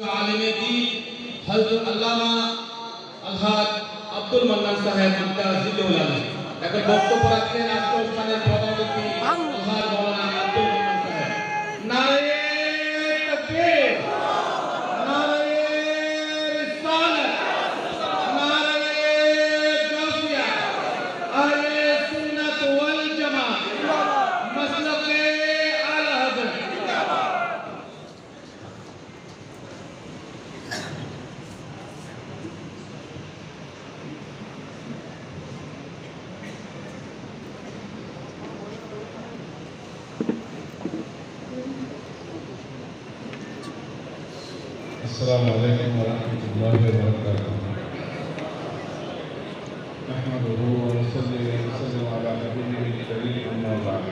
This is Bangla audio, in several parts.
आलिम दी हजरत अल्लामा अलहाज আব্দুল মান্নান সাহেব মুত্তাজিলুল আলী এখন বক্তব্য রাখছেন রাষ্ট্রস্থানের প্রধান অতিথি আলহাজ মাওলানা আব্দুল মান্নান সাহেব। নারে তাকবীর, নারে রিসালাত, নারে গাফিয়া, আহলে সুন্নাত ওয়াল জামাত, মাসলাকে আলা হযরত। السلام عليكم ورحمة الله وبركاته. نحمده ونصلي ونسلم على نبيه الكريم أما بعد.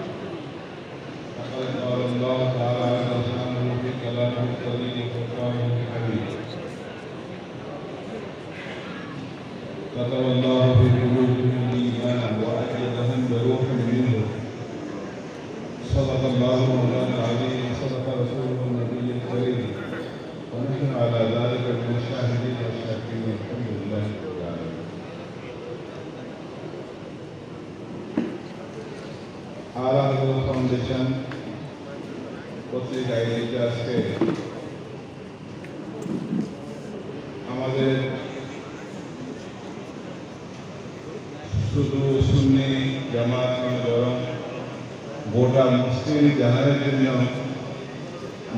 فقد قال الله تعالى سبحانه في كلامه القديم وفرقانه الحميد. كتب الله في قلوبهم الإيمان وأيدهم بروح منه. صدق الله مولانا العظيم وصدق رسوله النبي الكريم. ونحن على ذلك من الشاهدين والشاكرين الحمد لله رب العالمين. আলা হযরত ফাউন্ডেশন কর্তৃক আয়োজিত আজকে আমাদের শুধু সুন্নি জামাত নয় বরং গোটা মুসলিম জাহানের জন্য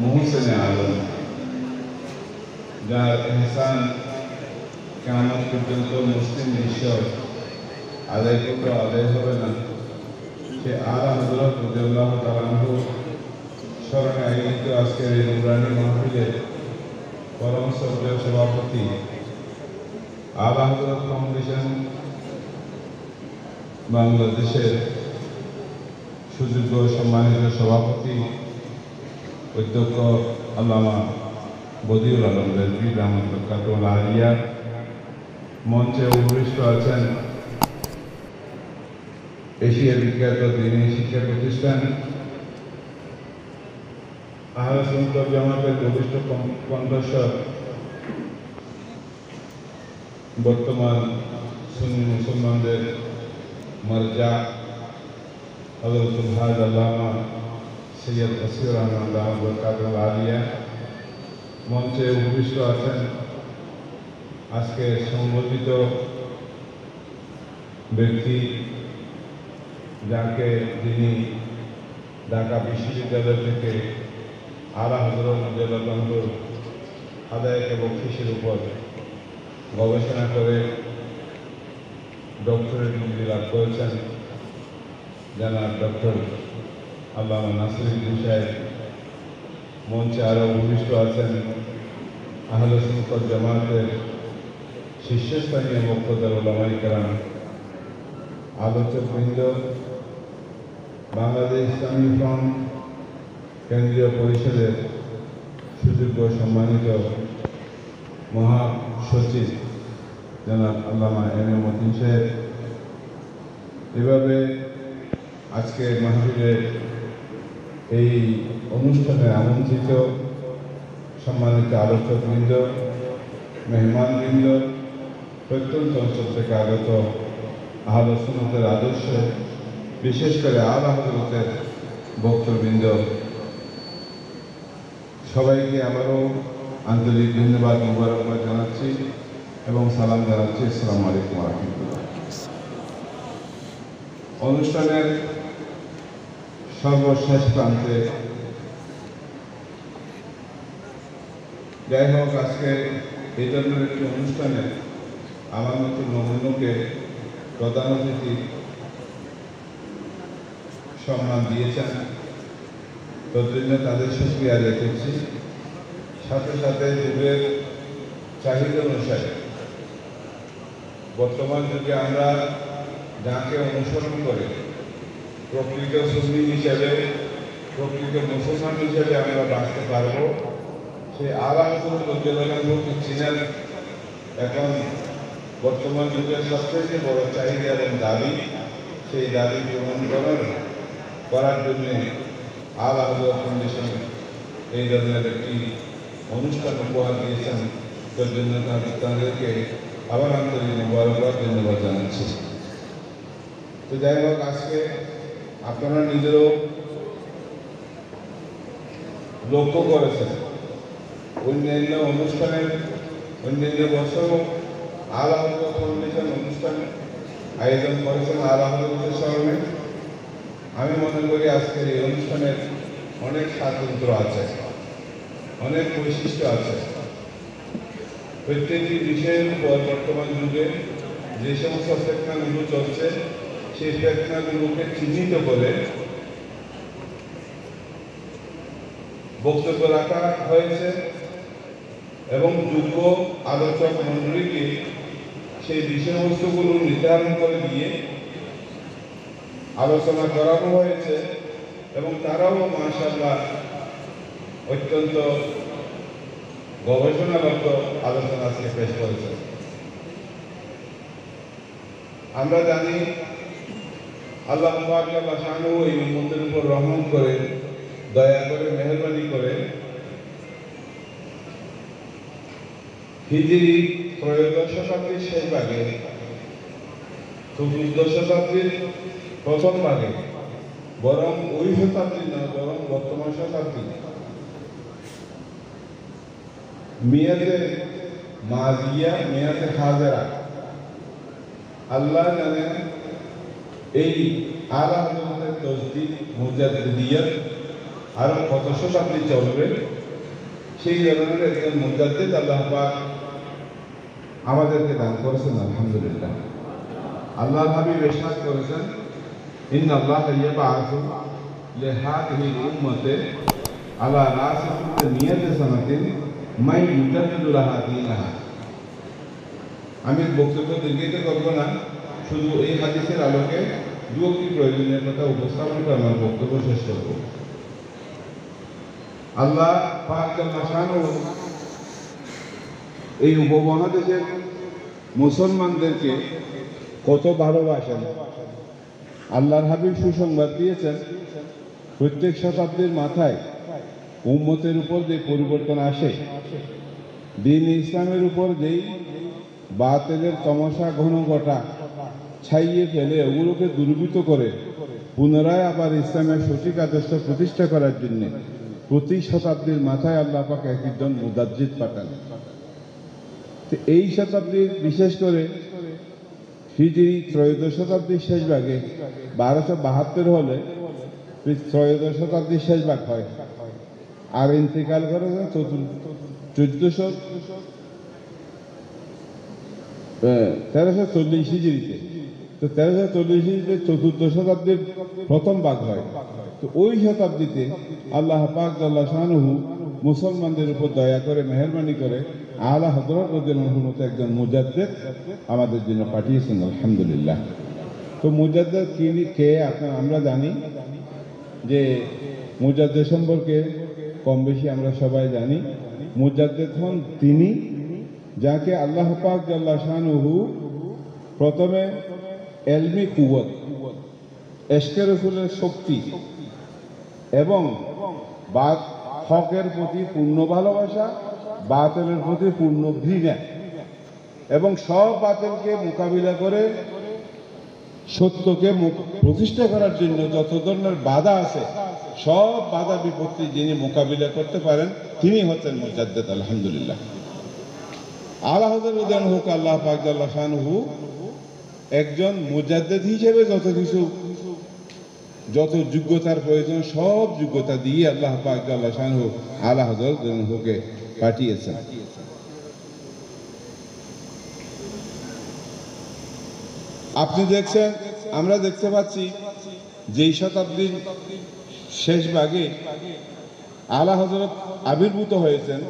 মুহসিনে আলম যার এহসান কিয়ামত পর্যন্ত মুসলিম বিশ্ব আদায় করতে আদায় হবে না, সে আলা হযরত রাদিয়াল্লাহু তাআলা আনহু স্মরণে আয়োজিত আজকের এই নুরানি মাহফিলের পরম শ্রদ্ধেয় সভাপতি আলা হযরত ফাউন্ডেশন বাংলাদেশের সুযোগ্য সম্মানিত সভাপতি অধ্যক্ষ আল্লামা বদিউল আলম রেজভী রহমতুল্লাহ আলিয়া, মঞ্চে উপবিষ্ট আছেন এশিয়ার বিখ্যাত দ্বীনি শিক্ষা প্রতিষ্ঠান আহলে সুন্নাত ওয়াল জামাতের বলিষ্ঠ কণ্ঠস্বর বর্তমান সুন্নি মুসলমানদের মর্জা হযরতুল হাজ আল্লামা সৈয়দ আসির রহমান রহমতুল্লাহ আলিয়া, মঞ্চে উপবিষ্ট আছেন আজকে সংগঠিত ব্যক্তি যাকে যিনি ঢাকা বিশ্ববিদ্যালয় থেকে আলা হযরত রাদিয়াল্লাহু আদায় এবং কৃষির উপর গবেষণা করে ডক্টরেট ডিগ্রি লাভ করেছেন জনাব ডক্টর আল্লামা নাসিরুদ্দিন সাহেব। মঞ্চে আরও উপবিষ্ট আছেন আহলে সুন্নাত ওয়াল জামাতের শীর্ষস্থানীয় মুক্তদার উলামায়ে কেরাম, আলোচকবৃন্দ, বাংলাদেশ ইসলামী ফ্রন্ট কেন্দ্রীয় পরিষদের সুযোগ্য সম্মানিত মহাসচিব জনাব আল্লামা এম এ মতিন সাহেব। এভাবে আজকে মাহফিলের এই অনুষ্ঠানে আমন্ত্রিত সম্মানিত আলোচকবৃন্দ, মেহমানবৃন্দ, প্রত্যন্ত অঞ্চল থেকে আগত আহলে সুন্নাতের আদর্শ, বিশেষ করে আলা হযরতের ভক্তবৃন্দ, সবাইকে আবারও আন্তরিক ধন্যবাদ মোবারকবাদ জানাচ্ছি এবং সালাম জানাচ্ছি। আসসালামু আলাইকুম ওয়া রাহমাতুল্লাহ। অনুষ্ঠানের সর্বশেষ প্রান্তে যাই হোক, আজকে এই ধরনের একটি অনুষ্ঠানে আমার মতো নমুনকে প্রধান অতিথি সম্মান দিয়েছেন, তোর জন্য তাদের শুকরিয়া আদায় করছি। সাথে সাথে যুগের চাহিদা অনুসারে বর্তমান যুগে আমরা যাকে অনুসরণ করে প্রকৃত সুন্নি হিসেবে, প্রকৃত মুসলমান হিসেবে আমরা বাঁচতে পারব, সেই আলা হযরত রাদিয়াল্লাহু চিনার এখন বর্তমান যুগের সবচেয়ে বড় চাহিদা এবং দাবি। সেই দাবি পূরণ করার জন্য আলা হযরত ফাউন্ডেশন এই ধরনের একটি অনুষ্ঠান উপহার দিয়েছেন, তার জন্য তাদেরকে আবার আন্তরিক মোবারকবাদ ধন্যবাদ জানাচ্ছি। তো যাই হোক, আজকে আপনারা নিজেরও লক্ষ্য করেছেন অন্যান্য অনুষ্ঠানের অন্যান্য বছরও আল আহমদ ফাউন্ডেশন অনুষ্ঠান আয়োজন করেছেন আল আহমদের স্মরণে। আমি মনে করি আজকের এই অনুষ্ঠানের অনেক স্বাতন্ত্র্য আছে, অনেক বৈশিষ্ট্য আছে। প্রত্যেকটি বিষয়ের উপর বর্তমান যুগে যে সমস্ত ফেতনাগুলো চলছে সেই ফেতনাগুলোকে চিহ্নিত করে বক্তব্য রাখা হয়েছে এবং যোগ্য আলোচক মণ্ডলীকে সেই বিষয়বস্তুগুলো নির্ধারণ করে দিয়ে আলোচনা করানো হয়েছে এবং তারাও মাশাআল্লাহ অত্যন্ত গবেষণাগত আলোচনা আজকে পেশ করেছে। আমরা জানি আল্লাহ শানু এই উম্মতের উপর রহম করে, দয়া করে, মেহরবানি করে হিজরি ত্রয়োদশ শতাব্দীর শেষ ভাগে, চতুর্দশ শতাব্দীর প্রথম ভাগে, বরং ওই শতাব্দী না, বরং বর্তমান শতাব্দী মেয়াদে মাজিয়া, মেয়াদে হাজারা, আল্লাহ জানেন এই আলা হযরতের তসদিক মুজাদ্দিদিয়ত আরো কত শতাব্দী চলবে। সেই ধরনের একজন মুজাদ্দিদ আল্লাহ পাক আমাদেরকে দান করেছেন, আলহামদুলিল্লাহ। আল্লাহর হাবিব ইরশাদ করেছেন, ইন্নাল্লাহ ইয়াবআসু লিহাদিহিল উম্মতি আলা রাসি কুল্লি মিয়াতি সানাতিন মান ইউজাদ্দিদু লাহা দীনাহা। আমি বক্তব্য দীর্ঘায়িত করব না, শুধু এই হাদিসের আলোকে দুটি প্রয়োজনীয় কথা উপস্থাপন করে আমার বক্তব্য শেষ করব। আল্লাহ পাক জাল্লা শানুহু এই উপমহাদেশের মুসলমানদেরকে কত ভালোবাসেন। আল্লাহর হাবিব সুসংবাদ দিয়েছেন, প্রত্যেক শতাব্দীর মাথায় উম্মতের উপর যে পরিবর্তন আসে, দ্বীন ইসলামের উপর যেই বাতিলের তমসা ঘন ঘটা ছাইয়ে ফেলে ওগুলোকে দুর্বৃত্ত করে পুনরায় আবার ইসলামের সঠিক আদর্শ প্রতিষ্ঠা করার জন্য প্রতি শতাব্দীর মাথায় আল্লাহ পাক একজন মুজাদ্দিদ পাঠান। এই শতাব্দীর বিশেষ করে হিজরি ত্রয়োদশ শতাব্দীর শেষ ভাগে 1272 হলে ত্রয়োদশ শতাব্দীর শেষ ভাগ হয়, আর ইন্তেকাল করে 1340 হিজরিতে। তো 1340 হিজরিতে চতুর্দশ শতাব্দীর প্রথম ভাগ হয়। তো ওই শতাব্দীতে আল্লাহ পাক জাল্লা শানুহু মুসলমানদের উপর দয়া করে, মেহরবানি করে আলা হযরত রাদিয়াল্লাহু আনহুর মতো একজন মুজাদ্দিদ আমাদের জন্য পাঠিয়েছেন, আলহামদুলিল্লাহ। তো মুজাদ্দিদ কে আমরা জানি যে মুজাদ্দিদ সম্পর্কে কম বেশি আমরা সবাই জানি। মুজাদ্দিদ হন তিনি যাকে আল্লাহ পাক জাল্লা শানুহু প্রথমে এলমি কুওয়াত, ইশকে রাসূলের শক্তি এবং হকের প্রতি পূর্ণ ভালোবাসা, বাতিলের প্রতি পূর্ণ ঘৃণা এবং সব বাতিলকে মোকাবিলা করে সত্যকে প্রতিষ্ঠা করার জন্য যত ধরনের বাধা আছে সব বাধা বিপত্তি যিনি মোকাবিলা করতে পারেন তিনি হচ্ছেন মুজাদ্দিদ, আলহামদুলিল্লাহ। আলা হযরত রাদিয়াল্লাহু আনহু আল্লাহ পাক জাল্লা শানুহু একজন মুজাদ্দিদ হিসেবে যত যোগ্যতার প্রয়োজন সব যোগ্যতা দিয়ে আল্লাহ পাক জাল্লা শানুহু আলা হযরত রাদিয়াল্লাহু আনহুকে পাঠিয়েছেন। আপনি দেখছেন, আমরা দেখতে পাচ্ছি যেই শতাব্দীর শেষ ভাগে আলা হযরত আবির্ভূত হয়েছেন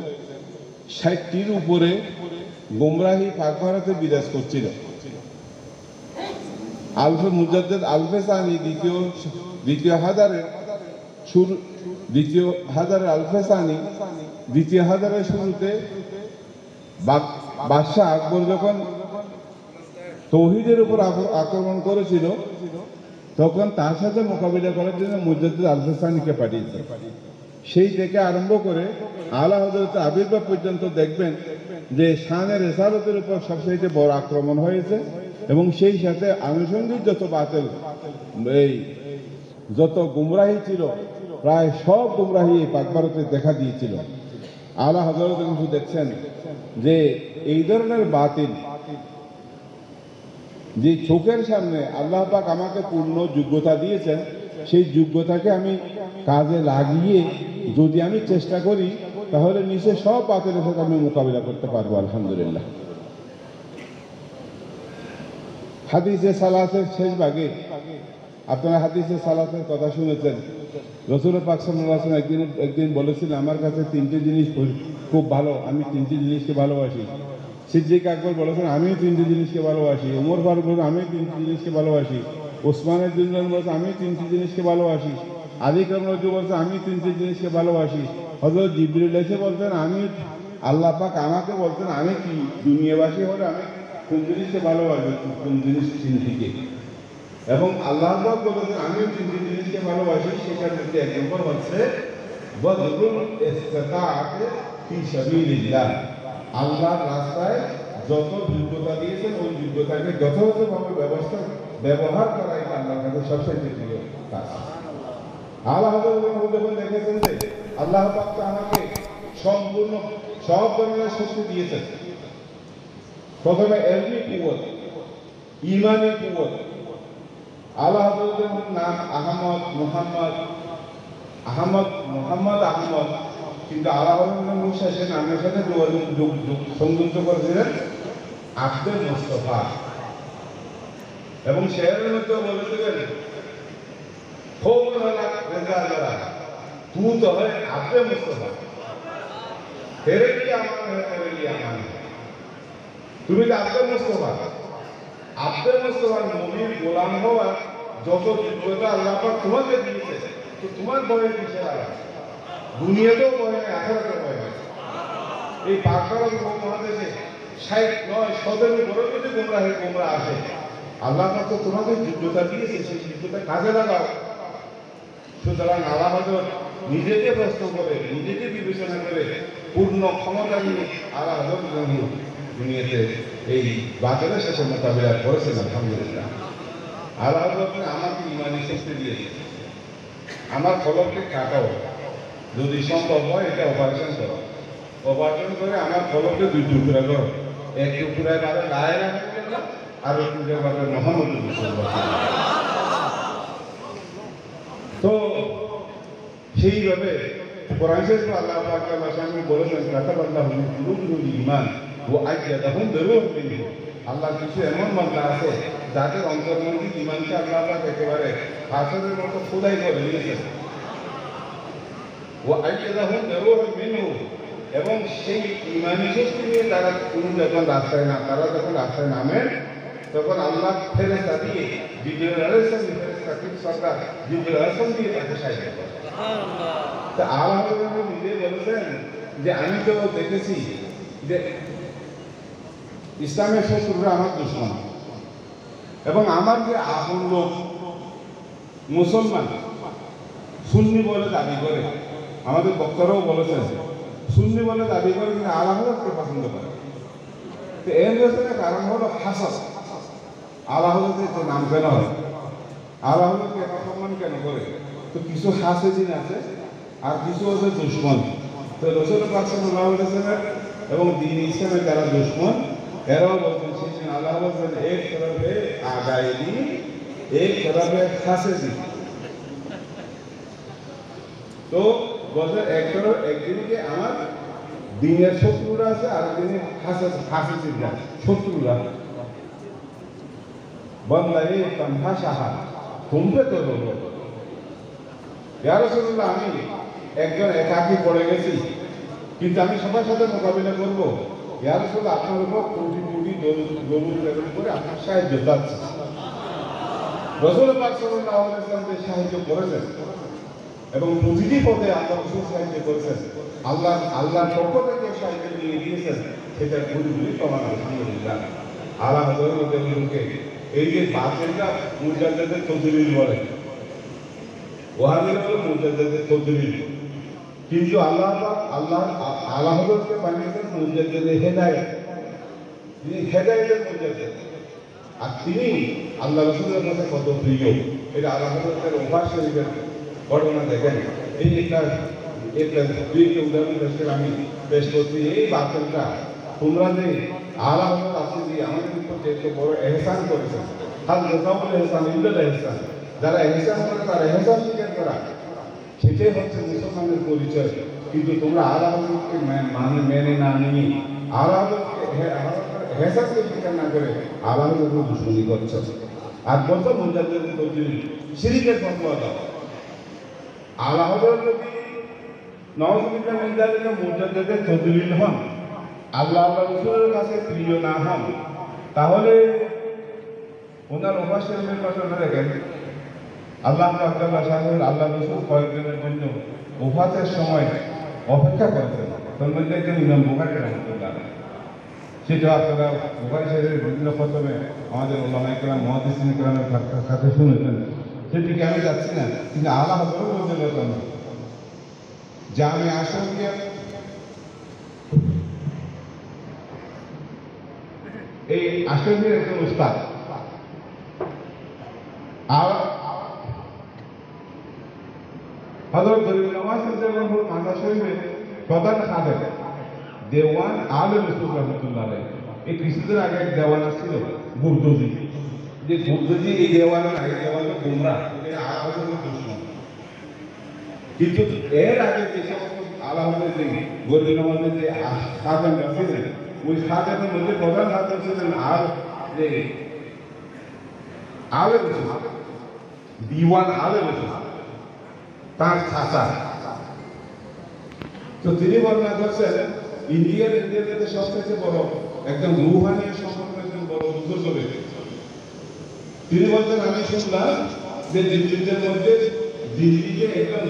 60টির উপরে গোমরাহি পাক ভারতে বিরাজ করছিল। মুজাদ্দিদ আলফে সানি দ্বিতীয় হাজারের আলফে সানি দ্বিতীয় হাজারের শুরুতে বাদশাহ আকবর যখন তৌহিদের উপর আক্রমণ করেছিল তখন তার সাথে মোকাবিলা করার জন্য মুজাদ্দিদ আলফে সানিকে পাঠিয়েছে। সেই থেকে আরম্ভ করে আলা হযরতের আবির্ভাব পর্যন্ত দেখবেন যে শানের রেসালতের উপর সবচেয়ে বড় আক্রমণ হয়েছে, এবং সেই সাথে আনুষঙ্গিক যত বাতিল এই যত গুমরাহি ছিল প্রায় সব গুমরাহি এই পাক ভারতে দেখা দিয়েছিল। আলা হযরত কিন্তু দেখছেন যে এই ধরনের বাতিল যে চোখের সামনে আল্লাহ পাক আমাকে পূর্ণ যোগ্যতা দিয়েছেন, সেই যোগ্যতাকে আমি কাজে লাগিয়ে যদি আমি চেষ্টা করি তাহলে নিশ্চয় সব বাতিলের সাথে আমি মোকাবিলা করতে পারবো আলহামদুলিল্লাহ। হাদিসে সালাতের শেষ ভাগে আপনারা হাদিসে সালাতের কথা শুনেছেন। রাসূল পাক সাল্লাল্লাহু আলাইহি ওয়াসাল্লাম একদিন বলেছিলেন, আমার কাছে তিনটি জিনিস খুব ভালো, আমি তিনটি জিনিসকে ভালোবাসি। সিদ্দিক আকবর বলেছেন, আমিও তিনটি জিনিসকে ভালোবাসি। ওমর ফারুক বলেছেন, আমি তিনটি জিনিসকে ভালোবাসি। ওসমানের দুজন বলেছেন, আমি তিনটি জিনিসকে ভালোবাসি। আলী কামরাজ বলছেন, আমি তিনটি জিনিসকে ভালোবাসি। হযরত জিবরিল এসে বলতেন, আমি আল্লাহ পাক আমাকে বলতেন, আমি কি দুনিয়াবাসী হলে আমি কোন জিনিসকে ভালোবাসি, কোন জিনিস চিন্তিকে, এবং আল্লাহ পাক বলেছেন আমিও তিনটি জিনিসকে ভালোবাসি। সেটার মধ্যে এক নম্বর হচ্ছে বদরুল ইসতিতাআত ফি সাবিলিল্লাহ, আল্লাহর রাস্তায় যত যোগ্যতা দিয়েছেন ওই যোগ্যতাকে যথাযথভাবে ব্যবহার করা এটা আল্লাহর কাছে সবচেয়ে প্রিয় কাজ। আল্লাহ যখন দেখেছেন যে আল্লাহ পাক তো আমাকে সম্পূর্ণ সব ধরনের শক্তি দিয়েছেন, প্রথমে এলমি কুওয়াত, ইমানি কুওয়াত। আল্লাহ নাম আহমদ মুহাম্মদ কিন্তু আল্লাহ শেষে নামের সাথে সংযুক্ত করেছিলেন আব্দুল মুস্তাফা, এবং শেয়ারের মধ্যে বলেছিলেন খুব তু তো হয় আব্দুল মুস্তাফা, তেরে লিয়ে আমার তুমি তো আব্দুল মুস্তাফা। আব্দুল মুস্তাফার নবীর গোলাম হওয়ার যত যোগ্যতা আল্লাহ পাক তোমাকে দিয়েছে, তো তোমার বয়স কিসের আলাদা? দুনিয়াতেও বয় নাই, আখিরাতেও বয় নাই। এই পাক ভারত মহাদেশে 60-9 বড় যদি গোমরা আসে, আল্লাহ পাক তো তোমাকে যোগ্যতা দিয়েছে, সেই যোগ্যতা কাজে লাগাও। সুতরাং আল্লাহ হযরত নিজেকে প্রশ্ন করে, নিজেকে বিবেচনা করে পূর্ণ ক্ষমতা নিয়ে আল্লাহ হযরত দুনিয়াতে এই বাতিলের শেষে মোকাবিলা করেছেন আলহামদুলিল্লাহ। আল্লাহ হযরত আমাকে ইমানি শক্তি দিয়েছে, আমার ফলককে কাটাও, যদি সম্ভব হয় এটা অপারেশন করো, অপারেশন করে আমার ফলককে 2 টুকরা করো, এক টুকরায় পাবে লা ইলাহা ইল্লাল্লাহ, আর এক টুকরায় পাবে মুহাম্মদুর রাসূলুল্লাহ। তো সেইভাবে কোরআন শরীফে আল্লাহ পাক বলেছেন, কাতাবাল্লাহু ফি কুলুবিহিল ঈমান ওয়া আইয়াদাহুম বিরূহিম মিনহু। আল্লাহ কিছু এমন বান্দা আছে যাদের অন্তর্মুখী ঈমানকে আল্লাহ পাক একেবারে পাথরের মতো খোদাই করে দিয়েছেন। ওয়া আইয়াদাহুম বিরূহিম মিনহু, এবং সেই ঈমানি শক্তি নিয়ে তারা যখন রাস্তায় নামেন তখন আল্লাহ ফেরেশতা দিয়ে জিবরাইল আলাইহিস সালাম দিয়ে তাকে সাহায্য করে। তা আল্লাহ নিজে বলেছেন যে আমি তো দেখেছি যে ইসলামের শত্রুরা আমার দুশমন, এবং আমার যে আপন লোক মুসলমান সুন্নি বলে দাবি করে, আমাদের বক্তারাও বলেছেন সুন্নি বলে দাবি করে, কিন্তু আল্লাহকে পছন্দ করে। তো এর পেছনে কারণ হলো হাসাদ। আল্লাহকে নাম কেন হয়, আল্লাহকে সম্মান কেন করে? তো কিছু হাসেদিন আছে আর কিছু হচ্ছে দুশ্মন। তো রাসূল পাক সাল্লাল্লাহু আলাইহি ওয়াসাল্লাম এবং দ্বীন ইসলামের যারা দুশ্মন, এরাও বলছেন সেই আল্লাহ বলছেন এক তরফে আগাইদি, এক তরফে হাসেদি। তো বলছেন একদিকে আমার দিনের শত্রুরা আছে, আর একদিনে হাসেদিরা শত্রুরা। বন্দায়ে তামহাশাহা কুম্ভে তো হলো, ইয়া রাসূলুল্লাহ আমি একজন একাকী পড়ে গেছি, কিন্তু আমি সবার সাথে মোকাবিলা করবো। ইয়া রাসূলুল্লাহ আপনার উপর কোটি দরুদ প্রেরণ করে আপনার সাহায্য চাচ্ছি। রাসূল পাক সাল্লাল্লাহু আলাইহি ওয়াসাল্লাম যে সাহায্য করেছেন এবং প্রতিটি পদে আল্লাহ রাসূল সাহায্য করেছেন, আল্লাহর পক্ষ থেকে সাহায্য নিয়ে দিয়েছেন, সেটা পুরোপুরি প্রমাণ আলহামদুলিল্লাহ। আল্লাহ হযরতকে এই যে বাতিলটা মুজাদ্দিদের তদরির বলে, ওয়াহাবিরা হলো মুজাদ্দিদের তদরির। কিন্তু আল্লাহ হযরতকে বানিয়েছেন মুজাদ্দিদে হেদায়েত, তিনি হেদায়েতের মুজাদ্দিদ। আর তিনি আল্লাহ রাসূলের কাছে কত প্রিয়, এটা আল্লাহ হযরতের ওফাত শরীফের ঘটনা দেখেন। এই একটা দুইটা উদাহরণ আমি পেশ করছি। এই বাতিলটা তোমরা যে আল্লাহ হযরত আছে যে আমাদের উপর যে বড় এহসান করেছেন, হাল জাযাউল ইহসান ইল্লাল ইহসান, যারা এহসান করে তারা এহসান স্বীকার করা, সেটাই হচ্ছে মুসলমানের পরিচয়। কিন্তু তোমরা আল্লাহ হযরতকে মেনে না নিয়ে আল্লাহ হেসানকে স্বীকার না করে আল্লাহ হযরতকে দুশমনী করছো। আর বলতো মুজাদ্দিদ তৌহিদ শিরকের ফতোয়া দাও। আল্লাহ হযরত যদি নওয়াজুবিল্লাহ মিন যালিকা মুজাদ্দিদের তদলিল হন, আল্লাহ রাসূলের কাছে প্রিয় না হন, তাহলে ওনার ওফাত শরীফের ঘটনা দেখেন। আল্লাহ রাসূল কয়েকদিনের জন্য ওফাতের সময় অপেক্ষা করেছেন। তার মধ্যে একজন ইমাম বুখারী রাহমাতুল্লাহ, সেটা আপনারা বুখারী শরীফের বিভিন্ন ফতোয়ায় আমাদের উলামায়ে কেরাম মুহাদ্দিসিনে কেরামের কাছে শুনেছেন। সেদিকে আমি যাচ্ছি না, কিন্তু আল্লাহ বলেছেন জামে আশরিয়া এই আশরিয়ার একজন উস্তাদ হযরত গরিব নওয়াজ রাদিয়াল্লাহু মাজার শরীফের প্রধান খাদেম দেওয়ান আলেম রাসূল রাহমাতুল্লাহ আলাইহি। এই কিছুদিন আগে এক দেওয়ান ছিল গুরদুজি, যে গুরদুজি এই দেওয়ান গুমরা, কিন্তু এর আগে যে সমস্ত আলামদের যে গরিব নওয়াজের যে খাদেম ছিলেন, ওই খাদেমের মধ্যে প্রধান খাদেম ছিলেন আর যে আলেম রাসূল, দিওয়ান আলেম রাসূল, তার চাচা। তো তিনি বর্ণনা করছেন ইন্ডিয়াতে সবচেয়ে বড় একদম রুহানি সম্পর্ক একজন বড় বুজুর্গ ব্যক্তি। তিনি বলছেন আমি শুনলাম যে দিল্লিদের মধ্যে দিল্লিতে একজন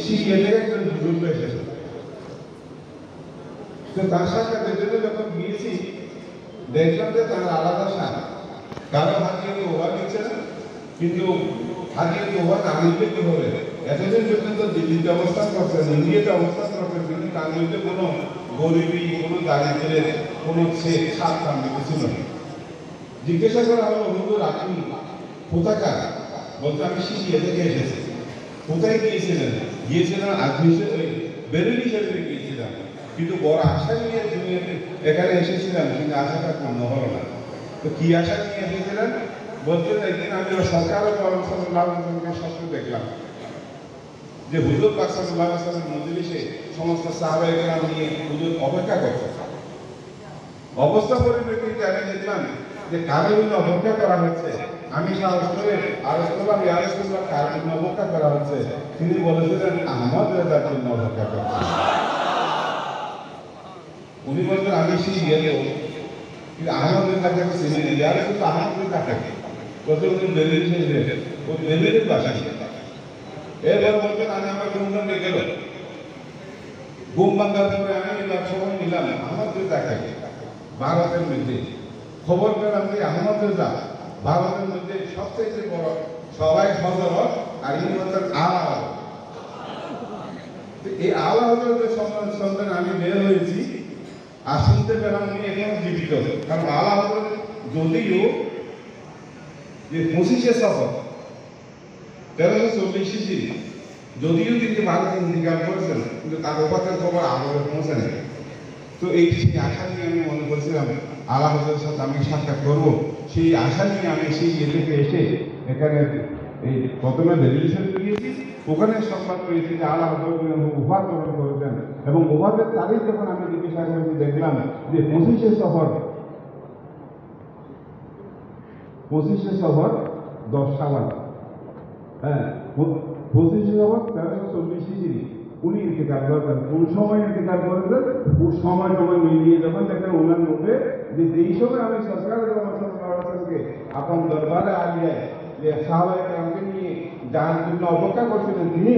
শিখিয়ে একজন বুজুর্গ এসেছে। তো তার সাথে যখন গিয়েছি দেখলাম যে তার আলাদা সাথ, কারো হাতিয়ে ওভা দিচ্ছে না, কিন্তু হাতিয়ে ওভা কামিলকে কি হবে? এতদিন পর্যন্ত দিল্লিতে অবস্থান করছেন, ইন্ডিয়াতে অবস্থান করছেন, কিন্তু কামিলতে কোনো গরিবী, কোনো দারিদ্রের কোনো ছাপ কামিলতে ছিল না। জিজ্ঞাসা করা হলো হুজুর আপনি কোথাকার? বলতে আমি শিখিয়ে থেকে এসেছি। কোথায় গিয়েছিলেন? গিয়েছিলাম বেরেলি শরীফে গিয়েছিলাম, কিন্তু বড় আশা নিয়ে দুনিয়াতে এখানে এসেছিলাম, কিন্তু আশাটা পূর্ণ হলো না। তো কি আশা নিয়ে এসেছিলেন? বলতে একদিন আমি সরকার স্বপ্ন দেখলাম যে হুজুর পাক সাল্লাল্লাহু আলাইহি ওয়াসাল্লাম মজলিসে সমস্ত সাহাবায়ে কেরাম নিয়ে হুজুর অপেক্ষা করছে। অবস্থা পরিপ্রেক্ষিতে আমি দেখলাম যে কারো জন্য অপেক্ষা করা হচ্ছে। আমি সাহস করে আরজ করলাম ইয়া রাসূলুল্লাহ, কারো জন্য অপেক্ষা করা হচ্ছে? তিনি বলেছিলেন আহমদ রেজার জন্য অপেক্ষা করছে। উনি বলতেন আমি সেই গেলেও কিন্তু আহমদ রেজাকে আমি চিনি না। ইয়া রাসূলুল্লাহ আহমদ রেজা কাকে? কত বেরিয়ে এসেছে ওই বেরিয়ে বাসা। এবার বলছেন আমি আমার ঘুমে গেল, ঘুম ভাঙার পরে আমি সময় নিলাম আহমদ রেজা কাকে? ভারতের মধ্যে খবর পেলাম যে আহমদ রেজা ভারতের মধ্যে সবচেয়ে বড় সবাই হযরত, আর ইনি হচ্ছেন আলা হযরত। এই আলা হযরতের সন্তান আমি বের হয়েছি আর শুনতে পেলাম উনি এখন জীবিত। কারণ আলা হযরত যদিও যে 25 সফর 1340 ইসি, যদিও তিনি ভারতে ইন্তিকাল করেছেন, কিন্তু তার ওফাতের খবর আগে পৌঁছায়নি। তো এই আশা নিয়ে আমি মনে করছিলাম আলা হযরতের সাথে আমি সাক্ষাৎ করবো, সেই আশা নিয়ে আমি সেই থেকে এসে এখানে এই প্রথমে রেলিগেশন গিয়েছি, ওখানে সংবাদ পেয়েছি যে আলা হযরত ওফাত গ্রহণ করেছেন। এবং ওফাতের তারিখ যখন আমি জিজ্ঞাসা করেছি দেখলাম যে 25 সফর 10 সাবান, হ্যাঁ 25 সফর 1340 হিজরি উনি ইন্তেকাল করেছেন। কোন সময় ইন্তেকাল করেছেন? ওই সময় মিলিয়ে যখন দেখেন ওনার মুখে যে যেই সময় আমি সরকার আপন দরবারে আলিয়ে যে সাহাবায়ে কেরামকে নিয়ে যার জন্য অপেক্ষা করছিলেন, তিনি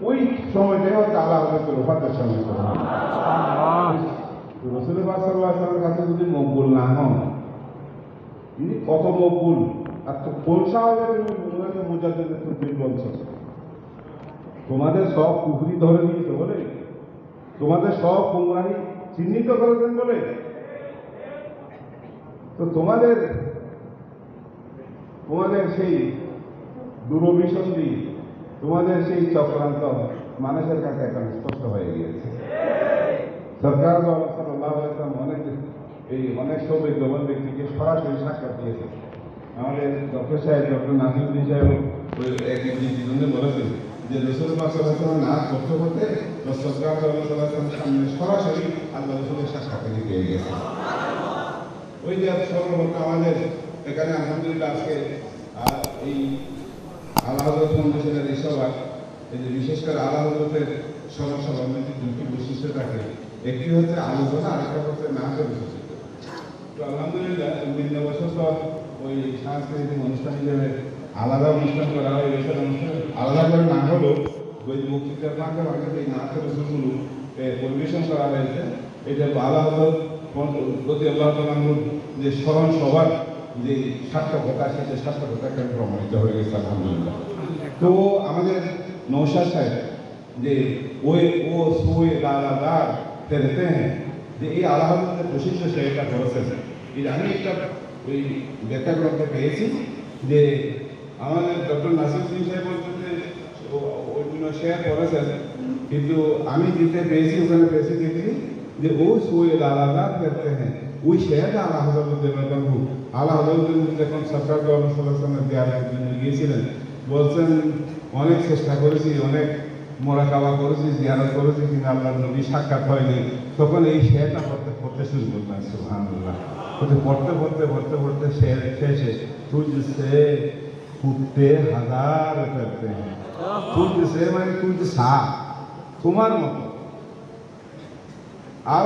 ওই সময়টাই হচ্ছে আলা হযরতের ওফাতের সময়। রাসূল পাক সাল্লাল্লাহু আলাইহি ওয়াসাল্লামের কাছে যদি মকবুল না হন, তিনি কত মকবুল। আর তো কোন সাহাবায়ে মুজাদ্দিদের তৌহিদ বলছেন। তোমাদের সব পুকুরি ধরে দিয়েছে বলে, তোমাদের সব গুমরাহি চিহ্নিত করেছেন বলে, তো তোমাদের সেই দূরভিসন্ধি, তোমাদের সেই চক্রান্ত মানুষের কাছে এখন স্পষ্ট হয়ে গিয়েছে। সরকার অনেক সৌভাগ্যবান ব্যক্তিকে সরাসরি সাক্ষাৎ দিয়েছে। আমাদের ডক্টর সাহেব, ডক্টর নাসিরুদ্দিন সাহেব এক জীবনে বলেছেন যে রসুল্লাহ সাল্লাল্লাহু নাচ করতে করতে সরকার সামনে সরাসরি আল্লাহ রসুলের সাক্ষাৎকারী পেয়ে গেছে। ওই যে সর্বপ্রথম আমাদের এখানে আলহামদুলিল্লাহ আজকে এই আল্লাহ হযরত ফাউন্ডেশনের এই সভা, এই যে বিশেষ করে আল্লাহ হযরতের সভার মধ্যে দুটি বৈশিষ্ট্য থাকে, একটি হচ্ছে আলোচনা, আরেকটা হচ্ছে নাচের বৈশিষ্ট্য। তো আলহামদুলিল্লাহ বিভিন্ন বছর পর ওই সাংস্কৃতিক অনুষ্ঠান হিসেবে আলাদা অনুষ্ঠান করা হয়। এসব অনুষ্ঠান আলাদা করে না হলেও ওই বক্তৃতার ফাঁকে ফাঁকে এই নাচের অনুষ্ঠানগুলো পরিবেশন করা হয়েছে। এটা আল্লাহ প্রতি আল্লাহ তাআলার যে স্মরণ সভার যে সার্থকতা, সেই সার্থকতা প্রমাণিত হয়ে গেছে আলহামদুলিল্লাহ। তো আমাদের নওশাদ সাহেব যে ও সোয়ে লাদার ফেরতে হ্যাঁ, যে এই আল্লাহর প্রশিক্ষণ সে এটা করেছেন। আমি একটা ওই ব্যাখ্যা গ্রন্থে পেয়েছি যে আমাদের ডক্টর নাসিরুদ্দিন সাহেব বলছেন যে ওইগুলো শেয়ার করেছেন, কিন্তু আমি যেতে পেয়েছি ওখানে পেয়েছি দেখি যে ও সোয়ে লাদার ফেরতে হ্যাঁ, ওই শেয়ারটা আল্লাহ হযরত যখন সরকার দেওয়ার জন্য গিয়েছিলেন, বলছেন অনেক চেষ্টা করেছি, অনেক মোরাকাবা করেছি, জিয়ারত করেছি, কিন্তু আল্লাহর নবী সাক্ষাৎ হয়নি। তখন এই শেয়ারটা পড়তে শুরু করলাম। সুবহানাল্লাহ। পড়তে শেষে তুঝসে কুত্তে হাজার করতে हैं, তুঝসে মানে তুঝসা, তোমার মতো। আর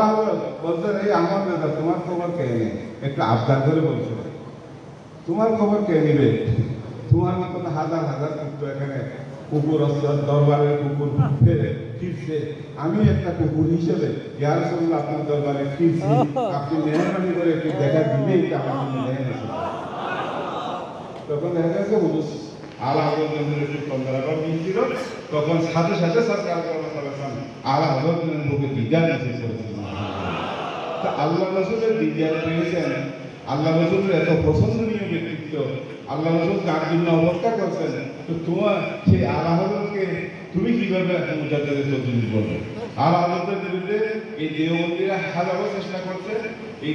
বলতেন এই আমার দাদা তোমার খবর কে নেই, একটু আবদার করে বলছিল তোমার খবর কে নিবে, তোমার মতন হাজার হাজার কুকুর এখানে কুকুর দরবারের কুকুর ফিরছে, আমি একটা কুকুর হিসেবে ইয়া রাসূলুল্লাহ আপনার দরবারে ফিরছি, আপনি মেহরবানি করে একটু দেখা দিলেই আমার মেহরবানি। তখন দেখা গেছে হুজুর আলা হযরতের একটু তন্দ্রাবার দিয়েছিল, তখন সাথে সাথে সরকার আলা হযরতের বুকে দিদার নসিব করেছিল। তা আল্লাহ রাসূলের দিদার পেয়েছেন, আল্লাহ রাসূলের এত পছন্দনীয় ব্যক্তিত্ব, আল্লাহ রাসূল তার জন্য অপেক্ষা করছেন, তো তোমার সেই আলা হযরতকে তুমি কিভাবে মুজাদ্দিদের তদবির করবে? আলা হযরতের বিরুদ্ধে এই দেওবন্দীরা হাজারো চেষ্টা করছে, এই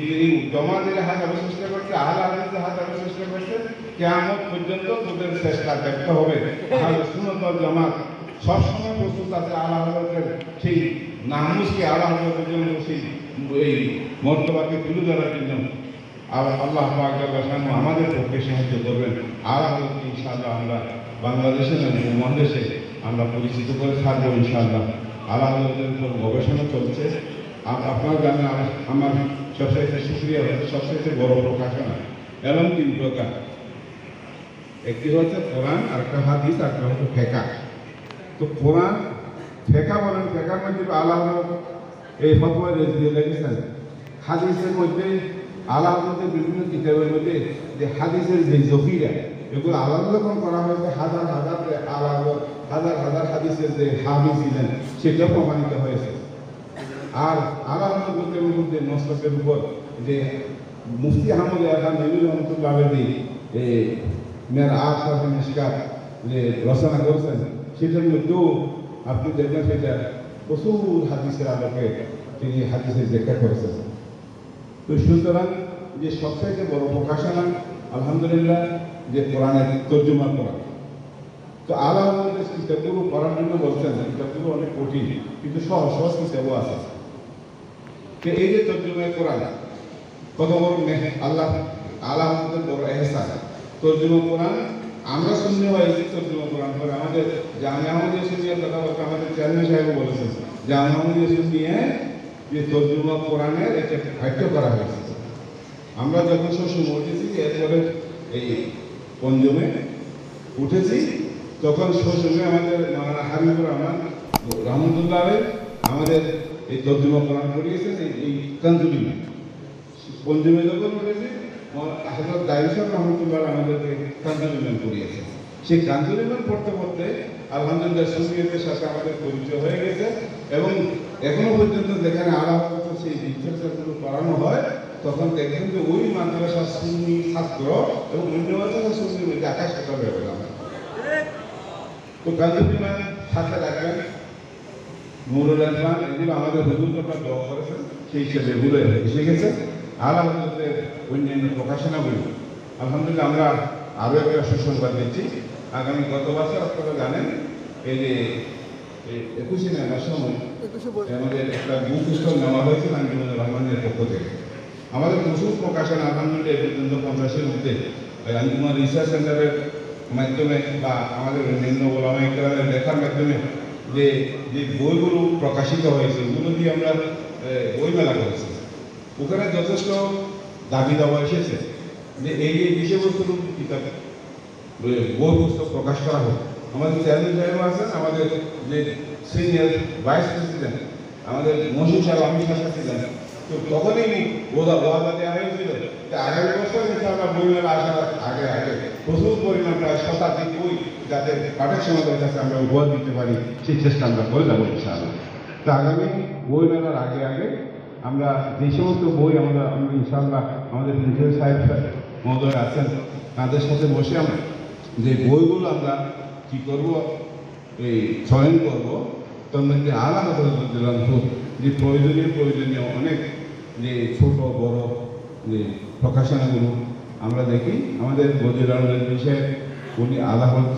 জমাতেরা হাজারো চেষ্টা করছে, আলা হযরতের হাজারো চেষ্টা করছে, কিয়ামত পর্যন্ত তোদের চেষ্টা ব্যর্থ হবে। আহলে সুন্নাত ওয়াল জামাত সবসময় প্রস্তুত আছে আলা হযরতের সেই নামুসকে, আলা হযরতের জন্য সেই এই মর্তবাকে তুলে ধরার জন্য। আর আল্লাহ পাক আমাদের পক্ষে সাহায্য করবেন। আলা হযরত ইনশাআল্লাহ আমরা বাংলাদেশে না মহাদেশে আমরা পরিচিত করে থাকবো ইনশাআল্লাহ। আলা হযরতের উপর গবেষণা চলছে। আপনার জানেন আমার সবচেয়ে সুক্রিয়া হচ্ছে সবচেয়ে বড় প্রকাশনা এমন 3 প্রকার, একটি হচ্ছে কোরআন, আরেকটা হাদিস, আরেকটা হচ্ছে ফেকা। তো কোরআন ফেকা বলেন, ফেকার মধ্যে আলা হযরত এই ফতোয়া দিয়ে লিখেছেন। হাদিসের মধ্যে আলা হযরতের বিভিন্ন কিতাবের মধ্যে যে হাদিসের যে জফিরা, এগুলো আলাদা করা হয়েছে, হাজার হাজার হাদিসের যে হাফিজ ছিলেন সেটা প্রমাণিত হয়েছে। আর আলা হযরতের মধ্যে নসরতের উপর যে মুফতি আহমদ আজম নবীর রহমতুল্লাহ আলাইহি মেরা আশরাফ মিশকাত যে রচনা করেছেন, সেটার মধ্যেও আপনি দেখবেন সেটা প্রচুর হাদিসের আলোকে তিনি হাদিসের ব্যাখ্যা করেছেন। তো সুতরাং যে সবচাইতে বড় প্রকাশনা আলহামদুলিল্লাহ যে কোরআনের তর্জমা করা। তো আলা হযরতের কিতাবগুলো পড়ার জন্য বলছেন, কিতাবগুলো অনেক কঠিন, কিন্তু সহজ সহজ কিতাবও আছে। তো এই যে তর্জমা কোরআন কত বড় আল্লাহ আলা হযরতের বড় এহসান। তর্জমা কোরআন আমরা শুনতে হয়েছি, তর্জমা কোরআন করে আমাদের জামিয়া আহমদিয়া সুন্নিয়ার কথা বলতে আমাদের চেয়ারম্যান সাহেব বলেছেন, জামিয়া আহমদিয়া সুন্নিয়া যে তর্জমা কোরআনের একটা ভাষ্য করা হয়েছে। আমরা যখন শ্বশুর উঠেছি, এরপরে এই পঞ্চমে উঠেছি, তখন শ্বশুরে আমাদের মাওলানা হাবিবুর রহমান রহমতুল্লাহ আমাদের এই তর্জমা কোরআন করিয়েছেন এই কাঞ্জুলিমা। পঞ্চমে যখন উঠেছি হযরত দায়ুসাহ রহমতুল্লাহ আমাদেরকে কাঞ্জুলিমান করিয়েছেন। সেই কাঞ্জুলিমান পড়তে পড়তে আলহামদুলিল্লাহ সুন্নিয়তের সাথে আমাদের পরিচয় হয়ে গেছে এবং এখনো পর্যন্ত যেখানে আলা হযরত সেই দীক্ষাগুলো করানো হয় তখন দেখবেন যে ওই মাদ্রাসার সুন্নি ছাত্র এবং অন্য মাদ্রাসার সুন্নির মধ্যে আকাশ পাতাল ব্যবধান। তো কাজীমান সাথে রাখবেন নুরুল ইসলাম এগুলো আমাদের হুজুর কথা দোয়া করেছেন সেই হিসেবে এগুলো এসে গেছে। আলা হযরতের অন্যান্য প্রকাশনাগুলি আলহামদুলিল্লাহ আমরা আরও একটা সুসংবাদ দিচ্ছি। আগামী গত বছর আপনারা জানেন এই যে 21শে মেলার সময় আমাদের একটা বুক স্টল নেওয়া হয়েছিল আঞ্জুমানুর রহমানের পক্ষ থেকে। আমাদের প্রচুর প্রকাশন আলহামদুলিল্লাহ এই পর্যন্ত 50-এর মধ্যে আঞ্জুমান রিসার্চ সেন্টারের মাধ্যমে বা আমাদের অন্যান্য ওলামা ইকরামের লেখার মাধ্যমে যে যে বইগুলো প্রকাশিত হয়েছে ওগুলো দিয়ে আমরা বই মেলা করেছি। ওখানে যথেষ্ট দাবি দাওয়া এসেছে যে এই বিষয়বস্তুর কিতাব বই পুস্তক প্রকাশ করা হোক। আমাদের চেয়ারম্যান সাহেব আছেন, আমাদের যে সিনিয়র ভাইস প্রেসিডেন্ট আমাদের মহসিন সাহেব আমি শাসক ছিলেন। তো তখনই ওয়াদা দেওয়া হয়েছিল যে আগামী বছর ইনশাআল্লাহ বই মেলা আসার আগে আগে প্রচুর পরিমাণ প্রায় 70 বই যাতে পাঠক সমাজের কাছে আমরা উপহার দিতে পারি সেই চেষ্টা আমরা করে যাবো ইনশাআল্লাহ। তো আগামী বই মেলার আগে আগে আমরা যে সমস্ত বই আমরা ইনশাআল্লাহ আমাদের প্রিন্সিপাল সাহেব মহোদয় আছেন তাদের সাথে বসে আমরা যে বইগুলো আমরা কী করব এই চয়ন করব তার মধ্যে আলা হযরত যে প্রয়োজনীয় অনেক যে ছোট বড় যে প্রকাশনাগুলো আমরা দেখি আমাদের বদিউল আলমের বিষয়ে উনি আলা হযরত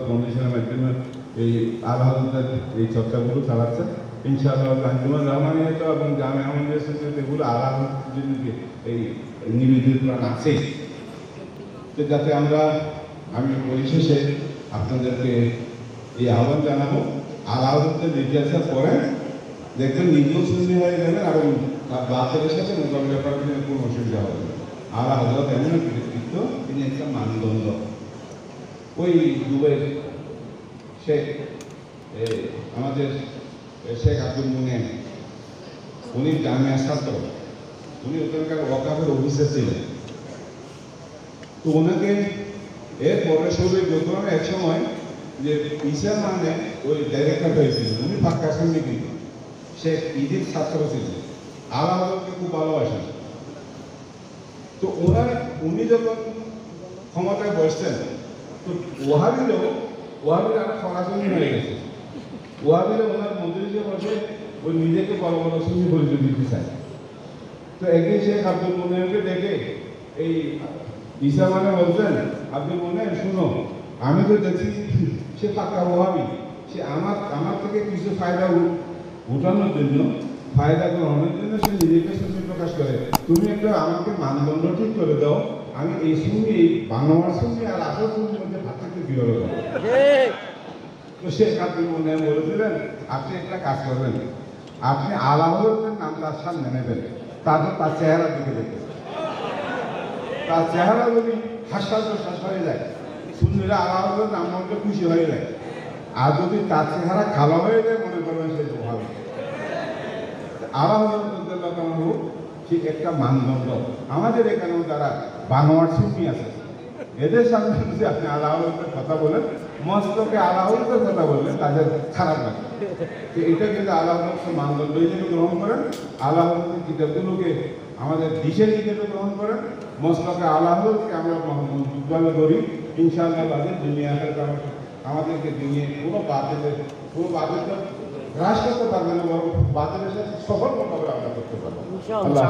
ফাউন্ডেশনের মাধ্যমে এই আলা হযরতের এই চর্চাগুলো চালাচ্ছেন। ইনশাআল্লাহ আঞ্জুমান রহমানিয়াত এবং জামে আহমদিয়া সিলসিলাতে এগুলো আলা হযরতের এই নিবেদিত আছে তো যাতে আমি পরিশেষে আপনাদেরকে এই আহ্বান জানাবো আলা হযরতের জিজ্ঞাসা করেন দেখবেন নিজেও সুন্নি হয়ে যাবেন এবং বাচ্চাদের সাথে মোকাবিলা করার জন্য কোনো অসুবিধা হবে না। আলা হযরত এমন একটি ব্যক্তিত্ব তিনি একটা মানদণ্ড। ওই দুবাইয়ের শেখ আমাদের শেখ আব্দুল মুনিম উনি জামিয়া ছাত্র, উনি ওখানকার ওয়াকাফের অফিসার ছিলেন। তো ওনাকে এর পরে সবে যখন এক সময় যে ঈশা মানে ওই ডাইরেক্টর হয়েছিল উনি পাক্কা সঙ্গে কিন্তু সে ঈদের ছাত্র ছিলেন, আলা হযরতকে খুব ভালোবাসেন। তো উনি যখন ক্ষমতায় বসছেন তো ওয়াহাবিরা আরো সরাসরি হয়ে গেছে। ওয়াহাবিরা ওনার মন্ত্রী যে বসে ওই নিজেকে বড় বড় সুন্নি পরিচয় দিতে চায়। তো একদিন শেখ আব্দুল মুনিমকে ডেকে এই ঈশা মানে বলছেন আব্দুল মুনিম শুনো আমি তো দেখছি সে পাক্কা ওয়াহাবি, সে আমার থেকে কিছু ফায়দা উঠানোর জন্য ফায়দা গ্রহণের জন্য সে নিজেকে সুন্নি প্রকাশ করে। তুমি একটা আমাকে মানদণ্ড ঠিক করে দাও, আমি এই সুন্নি এই বানোয়ার সুন্নি আর আসল সুন্নির মধ্যে পার্থক্য কীভাবে করবো। তো শেখ আব্দুল মুনিম বলেছিলেন আপনি একটা কাজ করবেন, আপনি আলা হযরতের নাম তার সামনে নেবেন, তারপর তার চেহারার দিকে দেখবেন। তার চেহারা যদি হাস্যাস হয়ে যায় সুন্নিরা আলা হযরতের নাম মধ্যে খুশি হয়ে যায়, আর যদি তার চেহারা কালো হয়ে যায় মনে করবেন সে ভালো। আলা হযরত ঠিক একটা মানদণ্ড। আমাদের এখানেও যারা বানোয়ার সুন্নি আছে এদের সামনে যদি আপনি আলা হযরতের কথা বলেন, মস্তকে আলা হযরতের কথা বললেন তাদের খারাপ লাগে। তো এটা কিন্তু আলা হযরতের মানদণ্ড হিসেবে গ্রহণ করেন, আলা হযরতের কিতাবগুলোকে আমাদের দিশের হিসেবে গ্রহণ করেন, মস্তকে আলা হযরতকে আমরা মহব্বত করি। ইনশাআল্লাহ বাদে দুনিয়া আমাদেরকে দুনিয়া পুরো বাতিলের হ্রাস করতে পারবে না, বরং বাতিলের সাথে সফল মোকাবিলা আমরা করতে পারবো। আল্লাহ